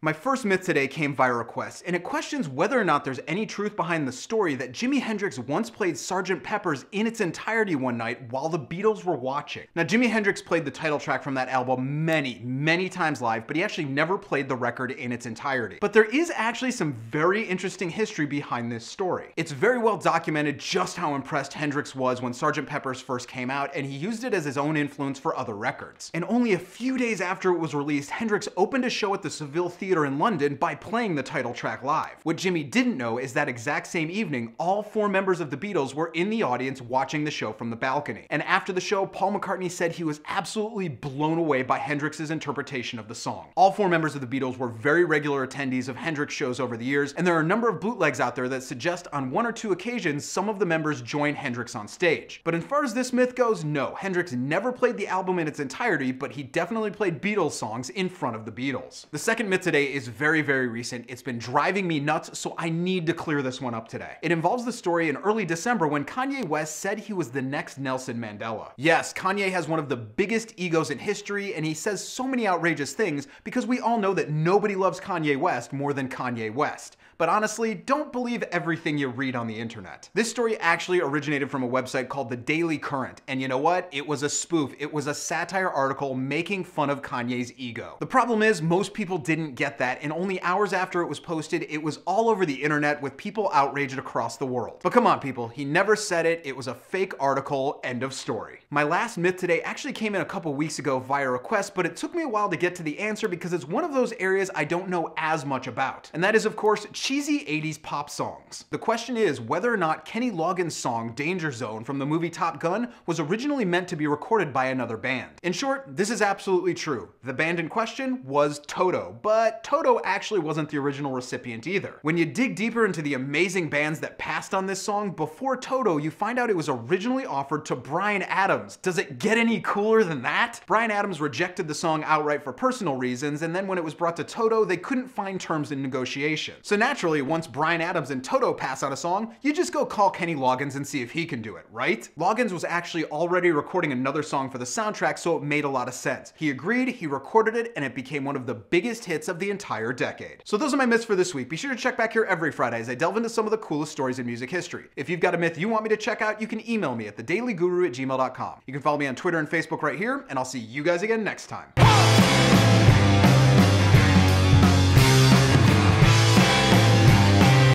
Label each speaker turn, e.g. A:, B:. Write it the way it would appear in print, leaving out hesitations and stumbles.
A: My first myth today came via request, and it questions whether or not there's any truth behind the story that Jimi Hendrix once played Sgt. Pepper's in its entirety one night while the Beatles were watching. Now, Jimi Hendrix played the title track from that album many times live, but he actually never played the record in its entirety. But there is actually some very interesting history behind this story. It's very well documented just how impressed Hendrix was when Sgt. Pepper's first came out, and he used it as his own influence for other records. And only a few days after it was released, Hendrix opened a show at the Seville Theatre in London by playing the title track live. What Jimi didn't know is that exact same evening, all 4 members of the Beatles were in the audience watching the show from the balcony. And after the show, Paul McCartney said he was absolutely blown away by Hendrix's interpretation of the song. All 4 members of the Beatles were very regular attendees of Hendrix shows over the years, and there are a number of bootlegs out there that suggest on 1 or 2 occasions some of the members joined Hendrix on stage. But as far as this myth goes, no, Hendrix never played the album in its entirety, but he definitely played Beatles songs in front of the Beatles. The second myth today is very recent. It's been driving me nuts, so I need to clear this one up today. It involves the story in early December when Kanye West said he was the next Nelson Mandela. Yes, Kanye has one of the biggest egos in history, and he says so many outrageous things because we all know that nobody loves Kanye West more than Kanye West. But honestly, don't believe everything you read on the internet. This story actually originated from a website called The Daily Current, and you know what? It was a spoof. It was a satire article making fun of Kanye's ego. The problem is, most people didn't get that, and only hours after it was posted, it was all over the internet with people outraged across the world. But come on, people, he never said it. It was a fake article, end of story. My last myth today actually came in a couple weeks ago via request, but it took me a while to get to the answer because it's one of those areas I don't know as much about. And that is, of course, cheesy 80s pop songs. The question is whether or not Kenny Loggins' song Danger Zone from the movie Top Gun was originally meant to be recorded by another band. In short, this is absolutely true. The band in question was Toto, but Toto actually wasn't the original recipient either. When you dig deeper into the amazing bands that passed on this song before Toto, you find out it was originally offered to Bryan Adams. Does it get any cooler than that? Bryan Adams rejected the song outright for personal reasons, and then when it was brought to Toto, they couldn't find terms in negotiation. So naturally, once Bryan Adams and Toto pass on a song, you just go call Kenny Loggins and see if he can do it, right? Loggins was actually already recording another song for the soundtrack, so it made a lot of sense. He agreed, he recorded it, and it became one of the biggest hits of the entire decade. So those are my myths for this week. Be sure to check back here every Friday as I delve into some of the coolest stories in music history. If you've got a myth you want me to check out, you can email me at thedailyguru@gmail.com. You can follow me on Twitter and Facebook right here, and I'll see you guys again next time.